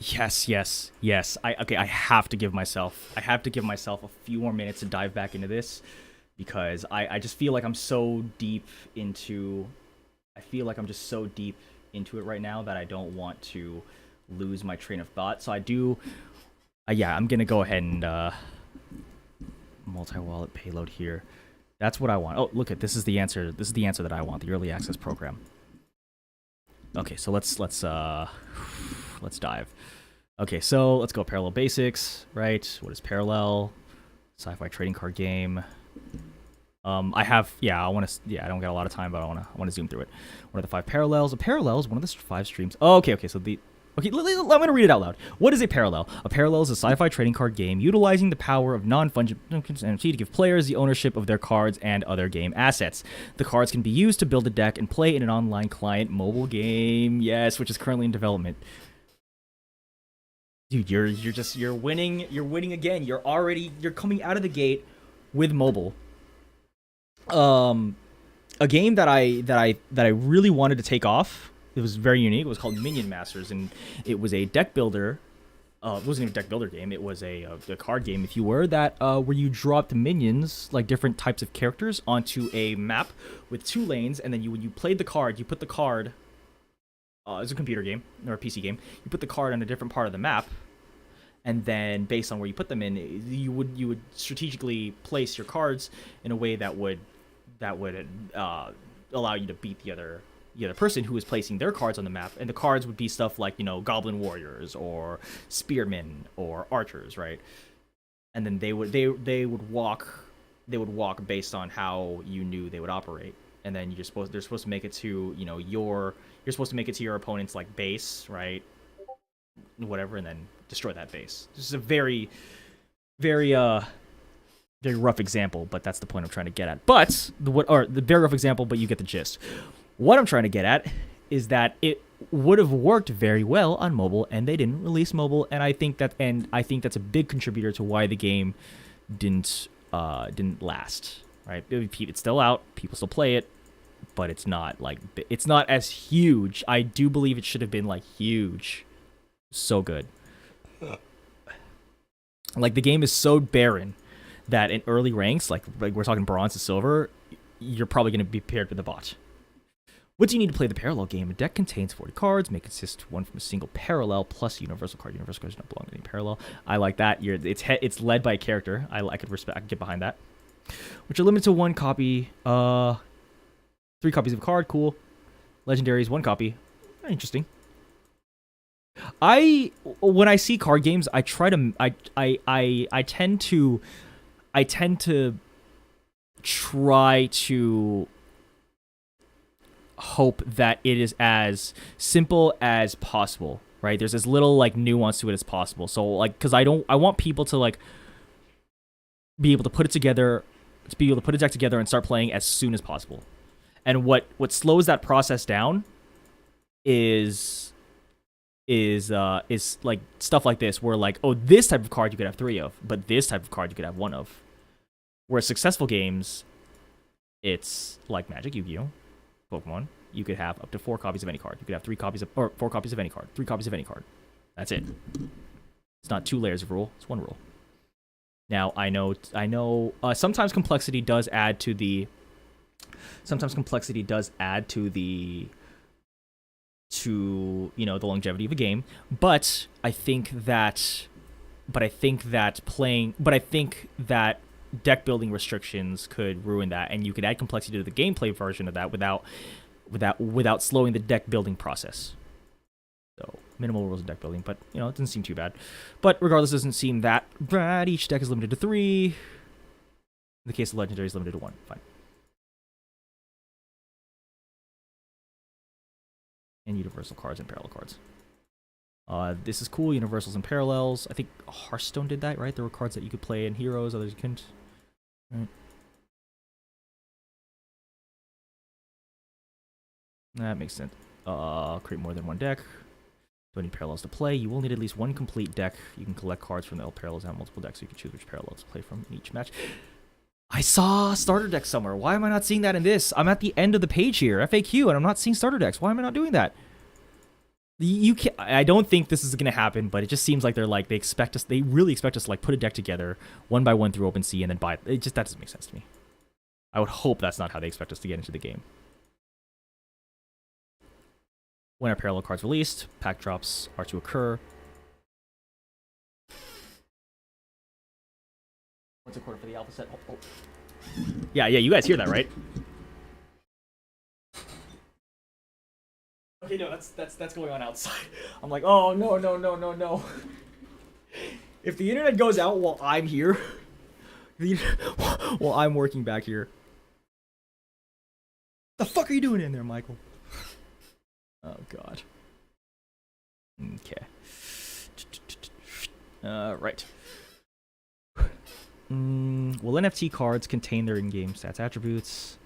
Yes, yes, yes. Okay, I have to give myself a few more minutes to dive back into this because I just feel like I'm so deep into I feel like I'm just so deep into it right now that I don't want to lose my train of thought. So I do yeah, I'm going to go ahead and multi-wallet payload here. That's what I want. Oh, look at this is the answer. This is the answer that I want, the early access program. Okay, so let's dive. Okay, so let's go parallel basics, right? What is parallel? Sci-fi trading card game. I have, yeah, I want to, yeah, I don't got a lot of time, but I want to zoom through it. What are the 5 parallels? A parallel is one of the 5 streams. Oh, okay, so okay, I'm going to read it out loud. What is a parallel? A parallel is a sci-fi trading card game utilizing the power of non-fungible NFT to give players the ownership of their cards and other game assets. The cards can be used to build a deck and play in an online client mobile game. Yes, which is currently in development. Dude, you're winning again. You're coming out of the gate with mobile. A game that I really wanted to take off. It was very unique. It was called Minion Masters, and it was a deck builder. It wasn't even a deck builder game. It was a card game, if you were, that where you dropped minions, like different types of characters, onto a map with 2 lanes, and then when you played the card, you put the card. It's a computer game or a PC game. You put the card on a different part of the map, and then based on where you put them in, you would strategically place your cards in a way that would allow you to beat the other person who is placing their cards on the map. And the cards would be stuff like, goblin warriors or spearmen or archers, right? And then they would walk based on how you knew they would operate. And then they're supposed to make it to you're supposed to make it to your opponent's like base, right? Whatever, and then destroy that base. This is a very rough example, but that's the point I'm trying to get at. But the very rough example, but you get the gist. What I'm trying to get at is that it would have worked very well on mobile, and they didn't release mobile, and I think that's a big contributor to why the game didn't last. Right? It's still out, people still play it, but it's not as huge. I do believe it should have been like huge. So good. Like the game is so barren that in early ranks, like we're talking bronze to silver, you're probably going to be paired with a bot. What do you need to play the parallel game? A deck contains 40 cards, may consist one from a single parallel plus a universal card. Universal cards do not belong to any parallel. I like that. It's led by a character. I could get behind that. Which are limited to 1 copy. 3 copies of a card. Cool. Legendaries, 1 copy. Interesting. When I see card games, I tend to try to hope that it is as simple as possible, right? There's as little like nuance to it as possible. So like, because I want people to like be able to put it together, to be able to put a deck together and start playing as soon as possible. And what slows that process down is like stuff like this, where like, oh, this type of card you could have 3 of, but this type of card you could have 1 of. Whereas successful games, it's like Magic, Yu-Gi-Oh, Pokemon. You could have up to 4 copies of any card. You could have 4 copies of any card. 3 copies of any card. That's it. It's not 2 layers of rule. It's 1 rule. Now I know. Sometimes complexity does add to the. The longevity of a game, but I think that deck building restrictions could ruin that, and you could add complexity to the gameplay version of that without slowing the deck building process. So minimal rules of deck building, but it doesn't seem too bad. But regardless, it doesn't seem that bad. Each deck is limited to 3. In the case of legendaries, limited to 1. Fine. And universal cards and parallel cards. This is cool. Universals and parallels. I think Hearthstone did that, right? There were cards that you could play in Heroes, others you couldn't. Right. That makes sense. Create more than 1 deck. Don't need parallels to play. You will need at least 1 complete deck. You can collect cards from the parallels and have multiple decks, so you can choose which parallels to play from in each match. I saw starter decks somewhere. Why am I not seeing that in this? I'm at the end of the page here, FAQ, and I'm not seeing starter decks. Why am I not doing that? You can I don't think this is gonna happen, but it just seems like they expect us. They really expect us to like put a deck together one by one through OpenSea and then buy it. It just that doesn't make sense to me. I would hope that's not how they expect us to get into the game. When are parallel cards released? Pack drops are to occur. What's a quarter for the alpha set? Oh. Yeah, you guys hear that, right? Okay, no, that's going on outside. I'm like, oh no. If the internet goes out while I'm here, while I'm working back here, the fuck are you doing in there, Michael? Oh god. Okay. Right. Will NFT cards contain their in-game stats attributes?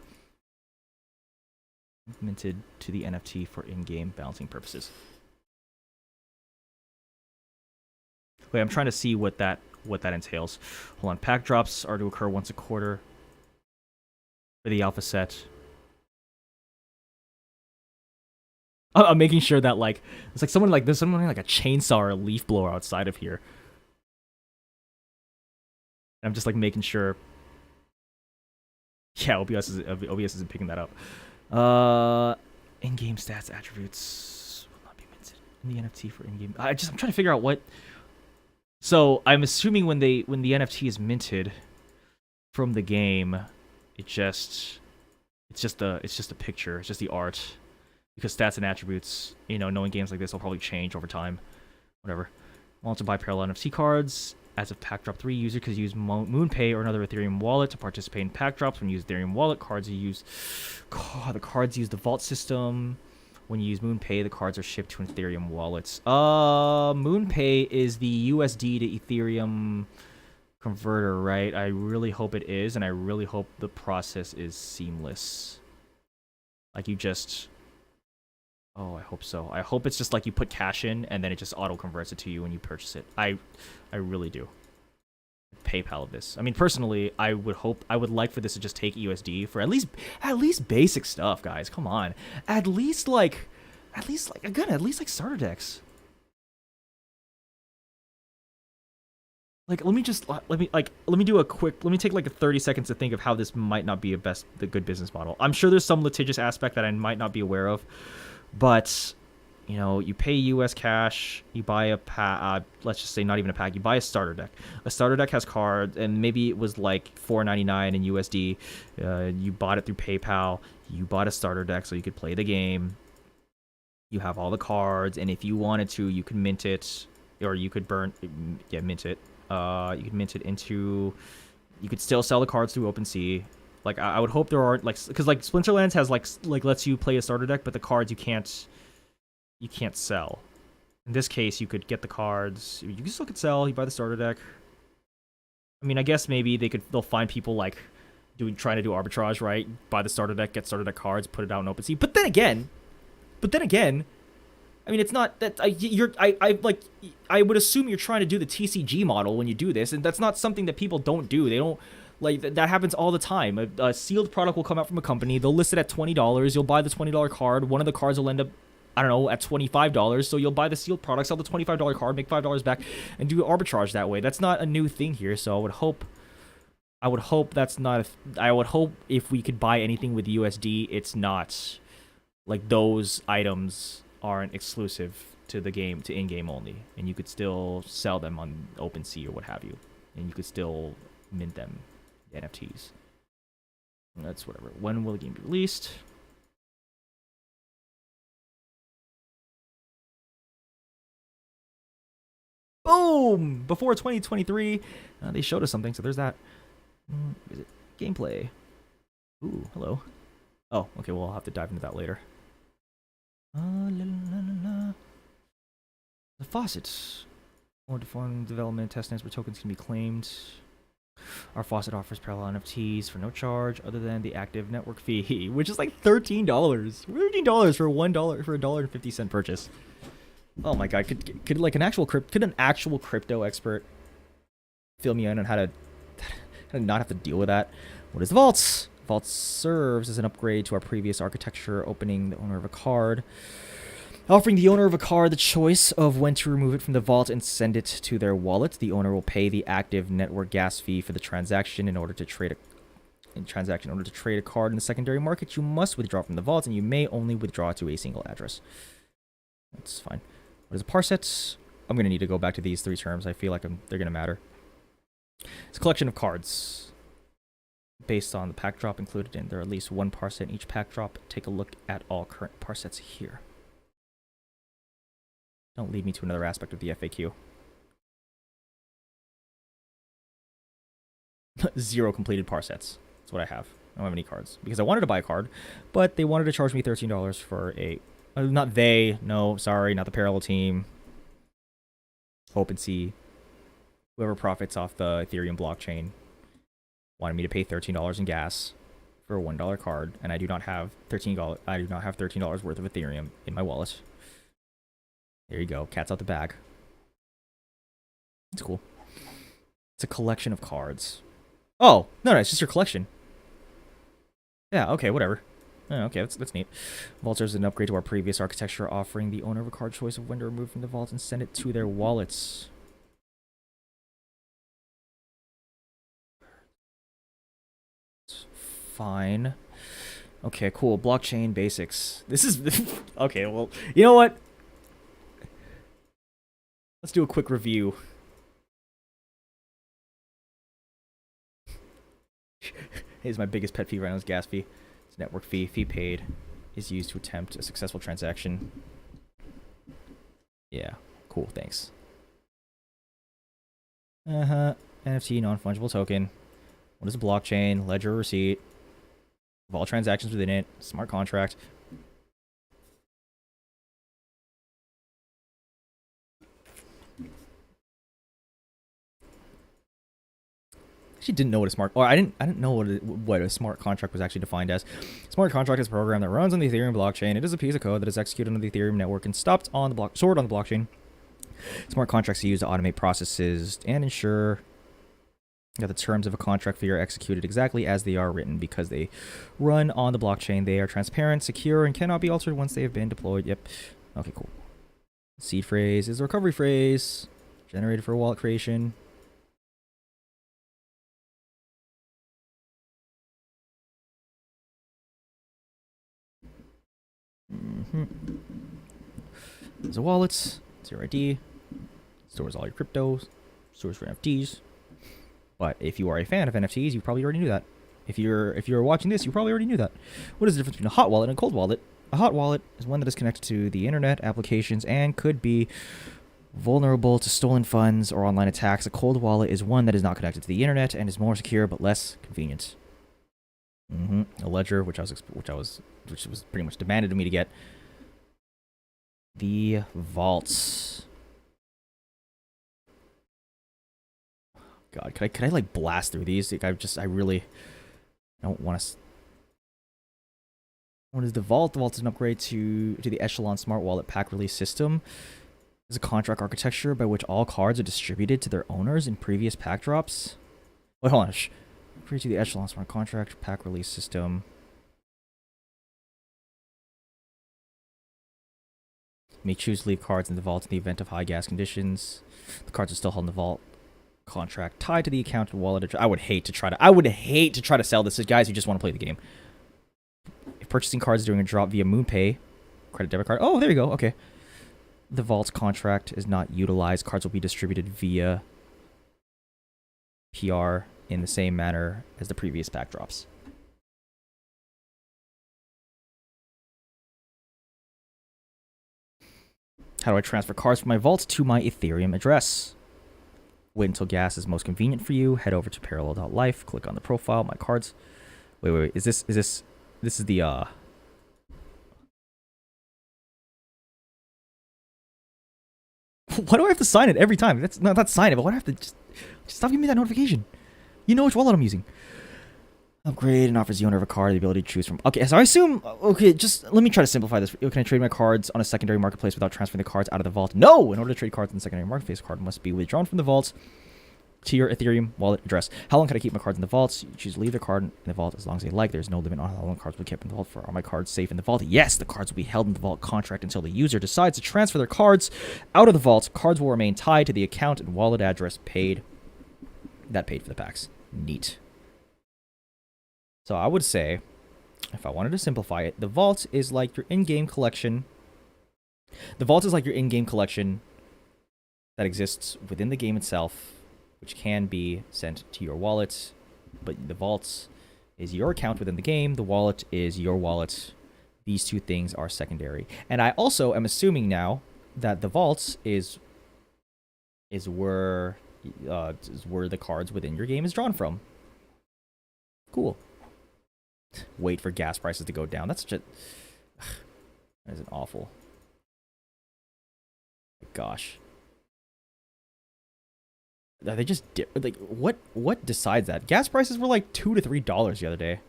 Minted to the NFT for in-game balancing purposes. Wait, I'm trying to see what that entails. Hold on. Pack drops are to occur once a quarter for the alpha set. I'm making sure that like it's like someone like there's someone like a chainsaw or a leaf blower outside of here. And I'm just like making sure. Yeah, OBS isn't picking that up. In-game stats attributes will not be minted in the NFT for in-game. I'm trying to figure out what. So I'm assuming when the NFT is minted from the game, it's just a picture. It's just the art, because stats and attributes, you know, knowing games like this will probably change over time. Whatever. Want to buy parallel NFT cards. As of Pack Drop 3, user could use MoonPay or another Ethereum wallet to participate in pack drops. When you use Ethereum wallet, the cards use the vault system. When you use MoonPay, the cards are shipped to Ethereum wallets. MoonPay is the USD to Ethereum converter, right? I really hope it is, and I really hope the process is seamless. Like you just... Oh, I hope so. I hope it's just like you put cash in and then it just auto converts it to you when you purchase it. I really do. PayPal of this. I mean, personally, I would like for this to just take USD for at least basic stuff, guys. Come on. At least like starter decks. Like let me take like 30 seconds to think of how this might not be the good business model. I'm sure there's some litigious aspect that I might not be aware of. But, you know, you pay US cash, you buy a pack, let's just say not even a pack, you buy a starter deck. A starter deck has cards, and maybe it was like $4.99 in USD. You bought it through PayPal, you bought a starter deck so you could play the game. You have all the cards, and if you wanted to, you could mint it, or you could mint it. You could mint it into, you could still sell the cards through OpenSea. Like I would hope there aren't like, because like Splinterlands has like lets you play a starter deck, but the cards you can't sell. In this case, you could get the cards. You still could sell. You buy the starter deck. I mean, I guess maybe they'll find people like trying to do arbitrage, right? Buy the starter deck, get starter deck cards, put it out in OpenSea. But then again, I mean, it's not that I would assume you're trying to do the TCG model when you do this, and that's not something that people don't do. They don't. Like, that happens all the time. A sealed product will come out from a company. They'll list it at $20. You'll buy the $20 card. One of the cards will end up, I don't know, at $25. So you'll buy the sealed product, sell the $25 card, make $5 back, and do arbitrage that way. That's not a new thing here. So I would hope that's not... I would hope if we could buy anything with USD, it's not... Like, those items aren't exclusive to the game, to in-game only. And you could still sell them on OpenSea or what have you. And you could still mint them. NFTs. That's whatever. When will the game be released? Boom! Before 2023. They showed us something, so there's that. Is it gameplay? Ooh, hello. Oh, okay, well, I'll have to dive into that later. The faucets. More defined development testnets where tokens can be claimed. Our faucet offers parallel NFTs for no charge other than the active network fee, which is like $13. $13 for $1 for $1.50 purchase. Oh my god! Could like an actual crypto expert fill me in on how to not have to deal with that? What is the vaults? Vault serves as an upgrade to our previous architecture, opening the owner of a card. Offering the owner of a card the choice of when to remove it from the vault and send it to their wallet. The owner will pay the active network gas fee for the transaction. In order to trade a card in the secondary market, you must withdraw from the vault, and you may only withdraw to a single address. That's fine. What is a parset? I'm going to need to go back to these 3 terms. I feel like they're going to matter. It's a collection of cards based on the pack drop included in. There are at least 1 parset in each pack drop. Take a look at all current parsets here. Don't lead me to another aspect of the FAQ. 0 completed parsets. That's what I have. I don't have any cards. Because I wanted to buy a card, but they wanted to charge me $13 for a... not they. No, sorry. Not the parallel team. OpenSea. Whoever profits off the Ethereum blockchain wanted me to pay $13 in gas for a $1 card, and I do not have $13 worth of Ethereum in my wallet. There you go. Cat's out the bag. It's cool. It's a collection of cards. Oh, no, it's just your collection. Yeah, okay, whatever. Oh, okay, that's neat. Vault serves as an upgrade to our previous architecture, offering the owner of a card choice of when to remove from the vault and send it to their wallets. It's fine. Okay, cool. Blockchain basics. This is... okay, well, you know what? Let's do a quick review. Here's my biggest pet peeve right now is gas fee. It's network fee. Fee paid is used to attempt a successful transaction. Yeah, cool, thanks. NFT, non-fungible token. What is a blockchain? Ledger receipt. Of all transactions within it. Smart contract. Actually didn't know what a smart, or I didn't know what a smart contract was actually defined as. Smart contract is a program that runs on the Ethereum blockchain. It is a piece of code that is executed on the Ethereum network and stored on the blockchain. Smart contracts are used to automate processes and ensure that the terms of a contract fee are executed exactly as they are written. Because they run on the blockchain, they are transparent, secure, and cannot be altered once they have been deployed. Yep. Okay, cool. Seed phrase is a recovery phrase generated for wallet creation. There's a wallet. It's your ID. Stores all your cryptos. Stores for NFTs. But if you are a fan of NFTs, you probably already knew that. If you're watching this, you probably already knew that. What is the difference between a hot wallet and a cold wallet? A hot wallet is one that is connected to the internet, applications, and could be vulnerable to stolen funds or online attacks. A cold wallet is one that is not connected to the internet and is more secure but less convenient. A ledger, which was pretty much demanded of me to get. The vaults. God, could I like blast through these? Like, I really don't want to. What is the vault? The vault is an upgrade to the Echelon Smart Wallet pack release system. It's a contract architecture by which all cards are distributed to their owners in previous pack drops. Wait, hold on. Upgrade to the Echelon Smart Contract pack release system. You may choose to leave cards in the vault in the event of high gas conditions. The cards are still held in the vault contract tied to the account and wallet address. I would hate to try to sell this to guys who just want to play the game. If purchasing cards during a drop via MoonPay, credit debit card. Oh, there you go. Okay. The vault's contract is not utilized. Cards will be distributed via PR in the same manner as the previous pack drops. How do I transfer cards from my vault to my Ethereum address? Wait until gas is most convenient for you. Head over to parallel.life. Click on the profile. My cards. Wait. This is the Why do I have to sign it every time? That's not sign it, but why do I have to just stop giving me that notification? You know which wallet I'm using. Upgrade and offers the owner of a card the ability to choose from. Okay, so I assume. Okay, just let me try to simplify this. Can I trade my cards on a secondary marketplace without transferring the cards out of the vault? No! In order to trade cards in the secondary marketplace, a card must be withdrawn from the vault to your Ethereum wallet address. How long can I keep my cards in the vaults? You choose to leave the card in the vault as long as they like. There's no limit on how long cards will be kept in the vault for. Are my cards safe in the vault? Yes, the cards will be held in the vault contract until the user decides to transfer their cards out of the vault. Cards will remain tied to the account and wallet address paid for the packs. Neat. So I would say, if I wanted to simplify it, the vault is like your in-game collection. The vault is like your in-game collection that exists within the game itself, which can be sent to your wallet. But the vault is your account within the game. The wallet is your wallet. These two things are secondary. And I also am assuming now that the vault is where the cards within your game is drawn from. Cool. Wait for gas prices to go down. That's such a... That is an awful... Gosh. Are they just like what decides that? Gas prices were like $2 to $3 the other day.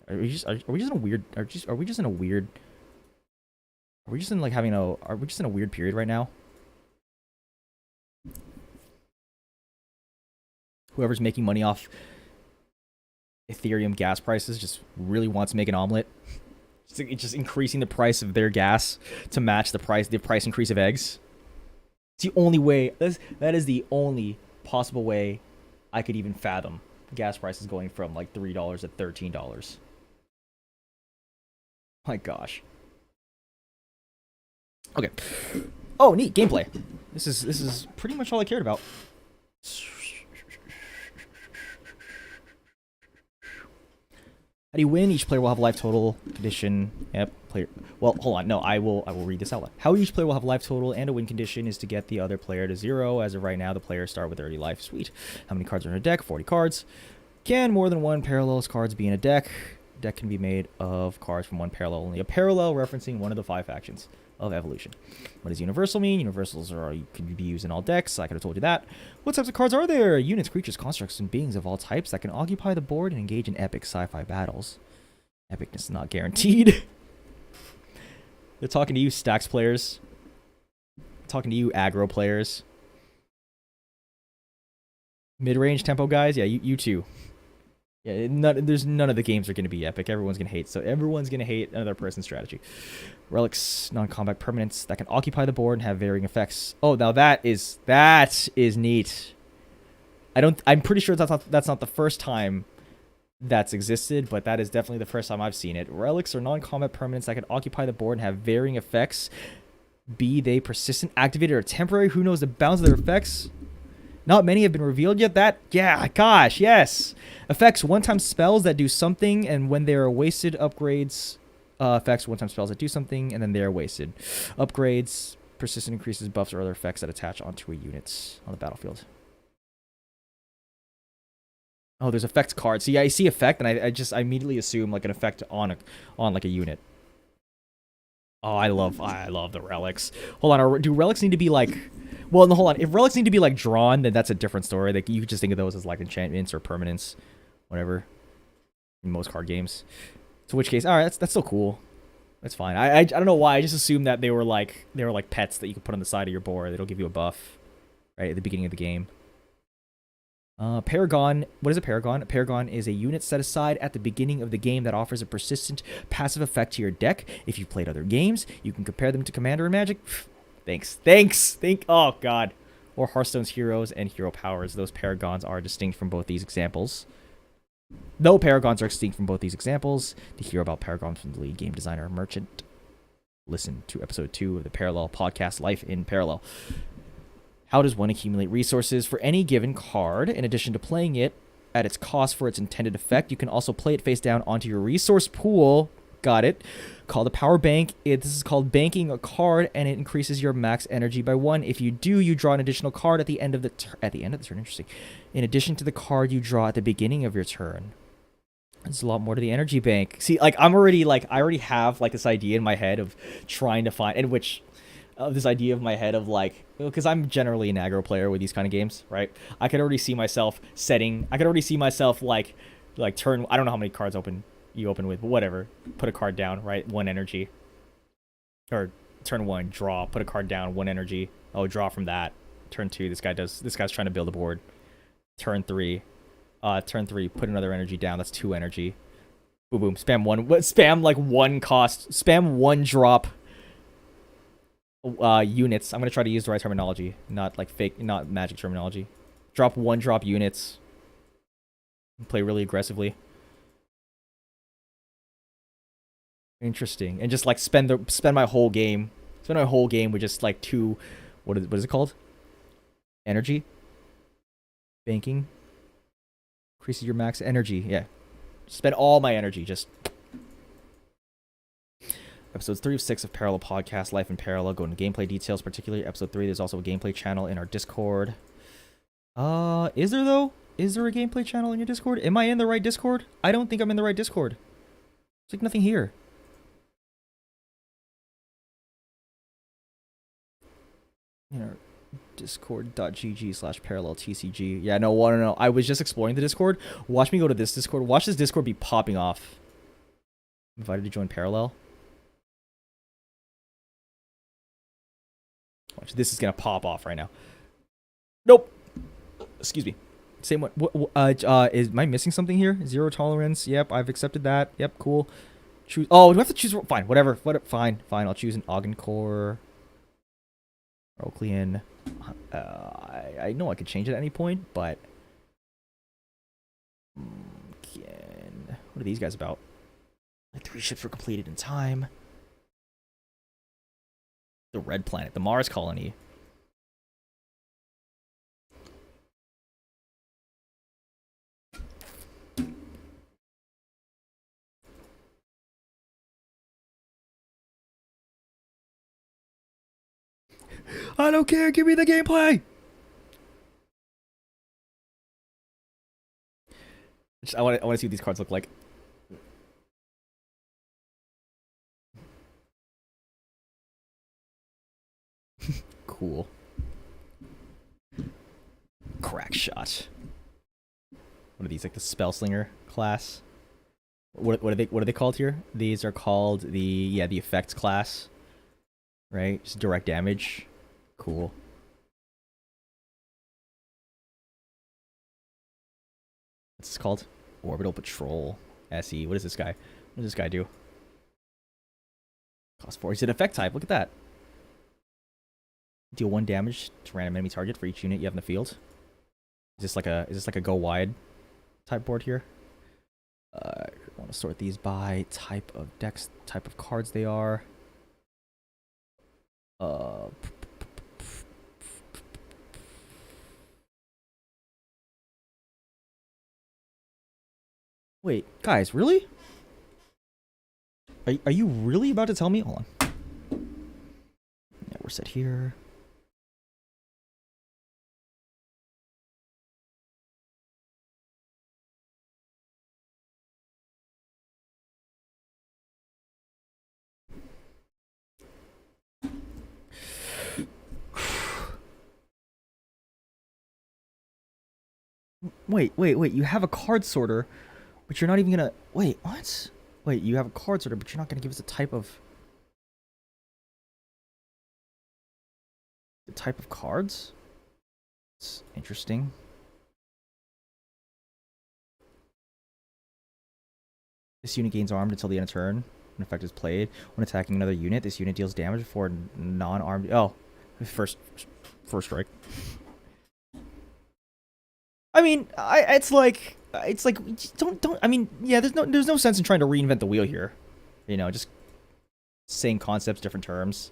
Are we just in a weird period right now? Whoever's making money off Ethereum gas prices just really wants to make an omelet. It's just increasing the price of their gas to match the price increase of eggs. It's the only way. That is the only possible way I could even fathom gas prices going from like $3 to $13. My gosh. Okay. Oh, neat gameplay. This is pretty much all I cared about. How do you win? Each player will have a life total condition. Yep. Player. Well, hold on. No, I will read this out loud. How each player will have a life total and a win condition is to get the other player to 0. As of right now, the players start with 30 life. Sweet. How many cards are in a deck? 40 cards. Can more than one parallels cards be in a deck? Deck can be made of cards from one parallel only. A parallel referencing one of the 5 factions of evolution. What does universal mean? Universals can be used in all decks. I could have told you that. What types of cards are there? Units, creatures, constructs, and beings of all types that can occupy the board and engage in epic sci-fi battles. Epicness not guaranteed. They're talking to you, Stacks players. Talking to you, aggro players. Mid-range tempo guys? Yeah, you too. Yeah, there's none of the games are going to be epic. Everyone's going to hate. So everyone's going to hate another person's strategy. Relics, non-combat permanents that can occupy the board and have varying effects. Oh, now that is neat. I'm pretty sure that's not the first time that's existed, but that is definitely the first time I've seen it. Relics are non-combat permanents that can occupy the board and have varying effects. Be they persistent, activated, or temporary. Who knows the bounds of their effects? Not many have been revealed yet. Yeah, gosh, yes. Effects, one-time spells that do something, and when they are wasted, upgrades. Effects, one-time spells that do something, and then they are wasted. Upgrades, persistent increases, buffs, or other effects that attach onto a unit on the battlefield. Oh, there's effects cards. See, I see effect, and I immediately assume like an effect on like a unit. Oh, I love the relics. Hold on, do relics need to be like... Well, no, hold on. If relics need to be like drawn, then that's a different story. Like you could just think of those as like enchantments or permanents, whatever. In most card games. So, which case, all right, that's still cool. That's fine. I don't know why. I just assumed that they were like pets that you could put on the side of your board. That'll give you a buff, right at the beginning of the game. Paragon. What is a Paragon? A Paragon is a unit set aside at the beginning of the game that offers a persistent passive effect to your deck. If you've played other games, you can compare them to Commander and Magic. Thanks. Oh, God. Or Hearthstone's heroes and hero powers. Those Paragons are distinct from both these examples. No Paragons are distinct from both these examples. To hear about Paragons from the lead game designer merchant, listen to episode 2 of the Parallel podcast, Life in Parallel. How does one accumulate resources for any given card? In addition to playing it at its cost for its intended effect, you can also play it face down onto your resource pool. Got it. Called a power bank. This is called banking a card, and it increases your max energy by 1. If you do, you draw an additional card at the end of the turn. Interesting. In addition to the card you draw at the beginning of your turn. There's a lot more to the energy bank. See, like I already have like this idea in my head of trying to find, this idea of my head of like, because I'm generally an aggro player with these kind of games, right? I could already see myself like turn. I don't know how many cards you open with, but whatever. Put a card down, right? 1 energy. Or turn 1, draw. Put a card down, 1 energy. Oh, draw from that. Turn 2, this guy's trying to build a board. Turn 3. Turn 3, put another energy down. That's 2 energy. Boom, boom. Spam one. Spam like 1 cost. Spam 1 drop units. I'm going to try to use the right terminology. Not like fake, not magic terminology. Drop 1 drop units. Play really aggressively. Interesting. And just like spend my whole game. Spend my whole game with just like 2, what is it called? Energy? Banking? Increases your max energy. Yeah. Spend all my energy. Just. Episodes 3 of 6 of Parallel Podcast, Life in Parallel. Go into gameplay details, particularly episode 3. There's also a gameplay channel in our Discord. Is there though? Is there a gameplay channel in your Discord? Am I in the right Discord? I don't think I'm in the right Discord. There's like nothing here. You know, discord.gg/paralleltcg. Yeah, no. I was just exploring the Discord. Watch me go to this Discord. Watch this Discord be popping off. Invited to join Parallel. Watch, this is gonna pop off right now. Nope. Excuse me. Same one. Am I missing something here? 0 tolerance. Yep, I've accepted that. Yep, cool. Choose. Oh, do I have to choose? Fine, whatever. Fine. I'll choose an Ogden Core. Oakleyan. I know I could change it at any point, but what are these guys about? Like 3 ships were completed in time. The red planet, the Mars colony. I don't care. Give me the gameplay. I want to see what these cards look like. Cool. Crack shot. What are these? Like the Spellslinger class? What are they called here? These are called the effects class. Right? Just direct damage. Cool. What's this called? Orbital Patrol. SE. What is this guy? What does this guy do? Cost 4. He's an effect type. Look at that. Deal 1 damage to random enemy target for each unit you have in the field. Is this like a go wide type board here? I want to sort these by type of decks, type of cards they are. Wait, guys, really? Are you really about to tell me? Hold on. Yeah, we're set here. Wait. You have a card sorter, but you're not even gonna. Wait, what? Wait, you have a card sorter, but you're not gonna give us a type of. The type of cards? It's interesting. This unit gains armed until the end of turn. When effect is played. When attacking another unit, this unit deals damage before non-armed. Oh, first strike. I mean, it's like don't. I mean, yeah. There's no sense in trying to reinvent the wheel here. You know, just same concepts, different terms.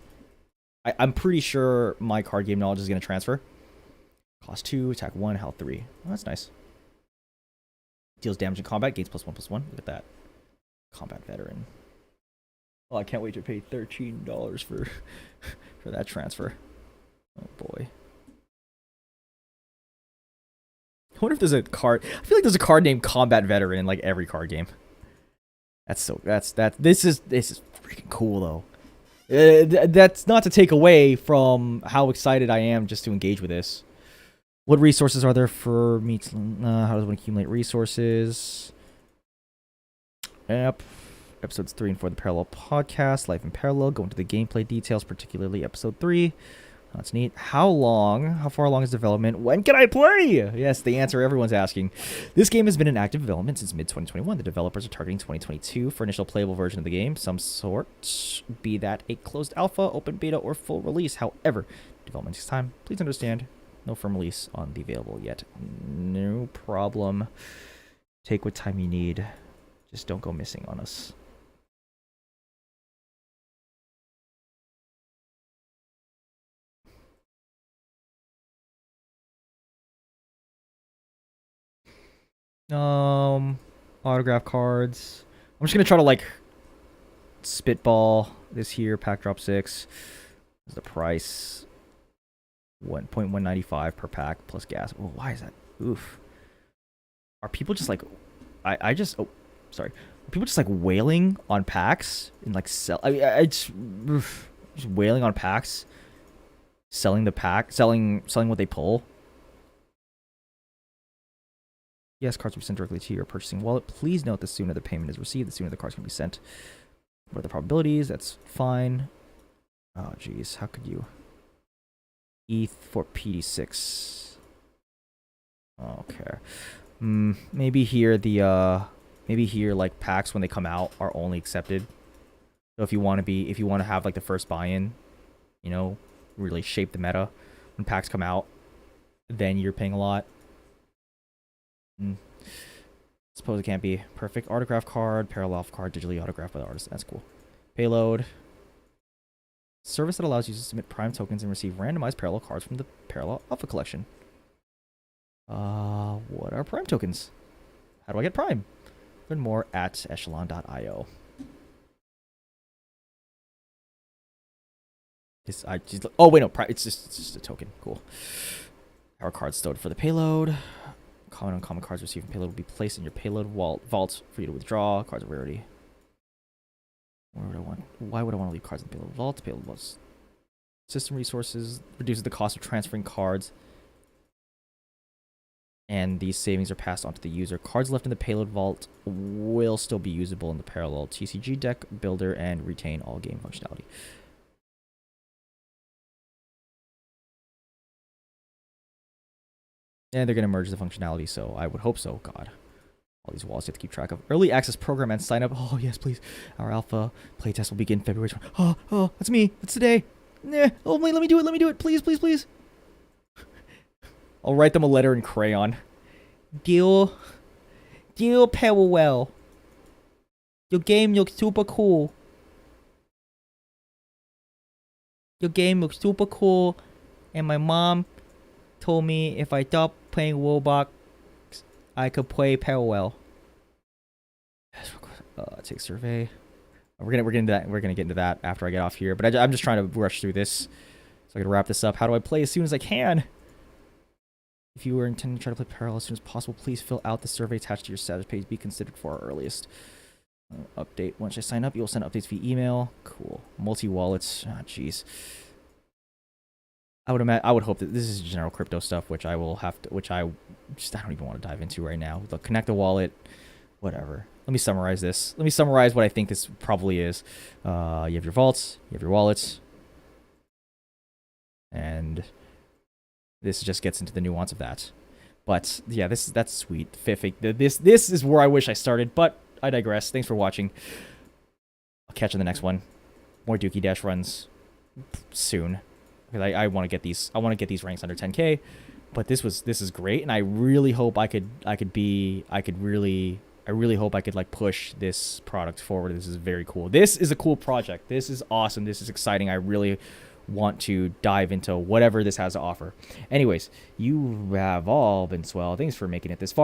I'm pretty sure my card game knowledge is going to transfer. Cost 2, attack 1, health 3. Oh, that's nice. Deals damage in combat, gains +1/+1. Look at that. Combat veteran. Oh, I can't wait to pay $13 for that transfer. Oh boy. I wonder if there's a card. I feel like there's a card named Combat Veteran in like every card game. This is freaking cool though. That's not to take away from how excited I am just to engage with this. What resources are there for me to, how does one accumulate resources? Yep. Episodes 3 and 4 of the Parallel Podcast, Life in Parallel. Go into the gameplay details, particularly episode 3. That's neat. How far along is development? When can I play? Yes, the answer everyone's asking. This game has been in active development since mid-2021. The developers are targeting 2022 for initial playable version of the game, some sort, be that a closed alpha, open beta, or full release. However, development takes time. Please understand, no firm release on the available yet. No problem. Take what time you need. Just don't go missing on us. Autograph cards. I'm just gonna try to like spitball this here. Pack drop 6 is the price. 1.195 per pack plus gas. Oh, why is that? Oof. Are people just like sorry. Are people just like wailing on packs and like sell? I just wailing on packs, selling the pack, selling what they pull. Yes, cards will be sent directly to your purchasing wallet. Please note the sooner the payment is received, the sooner the cards can be sent. What are the probabilities? That's fine. Oh, geez. How could you? ETH for PD6. Okay. Maybe here like packs when they come out are only accepted. So if you want to have like the first buy-in, you know, really shape the meta when packs come out, then you're paying a lot. Suppose it can't be perfect. Autograph card, parallel card, digitally autographed by the artist. That's cool. Payload. Service that allows users to submit Prime tokens and receive randomized parallel cards from the Parallel Alpha collection. What are Prime tokens? How do I get Prime? Learn more at echelon.io. Oh wait, no, Prime. It's just a token. Cool. Power cards stored for the payload. Common and uncommon cards received from payload will be placed in your payload vault for you to withdraw. Cards of rarity. Why would I want to leave cards in the payload vault? Payload vault. System resources reduces the cost of transferring cards, and these savings are passed on to the user. Cards left in the payload vault will still be usable in the parallel TCG deck builder and retain all game functionality. And they're going to merge the functionality, so I would hope so. God. All these wallets you have to keep track of. Early access program and sign up. Oh, yes, please. Our alpha playtest will begin February 20. Oh, that's me. That's today. Nah. Oh, wait, let me do it. Let me do it. Please, please, please. I'll write them a letter in crayon. Dear Parallel. Your game looks super cool. Your game looks super cool. And my mom told me if I stopped playing Roblox, I could play Parallel. Take survey. We're gonna get into that after I get off here. But I'm just trying to rush through this so I can wrap this up. How do I play as soon as I can? If you were intending to try to play Parallel as soon as possible, please fill out the survey attached to your status page. Be considered for our earliest update. Once I sign up, you'll send updates via email. Cool. Multi-wallets. Ah, jeez. I would hope that this is general crypto stuff, which I will have to, I don't even want to dive into right now. Look, connect a wallet, whatever. Let me summarize this. Let me summarize what I think this probably is. You have your vaults, you have your wallets, and this just gets into the nuance of that. But yeah, that's sweet. This is where I wish I started, but I digress. Thanks for watching. I'll catch you in the next one. More Dookie Dash runs soon. Because I want to get these. I want to get these ranks under 10K, but this is great, and I really hope I really hope I could like push this product forward. This is very cool. This is a cool project. This is awesome. This is exciting. I really want to dive into whatever this has to offer. Anyways, you have all been swell. Thanks for making it this far.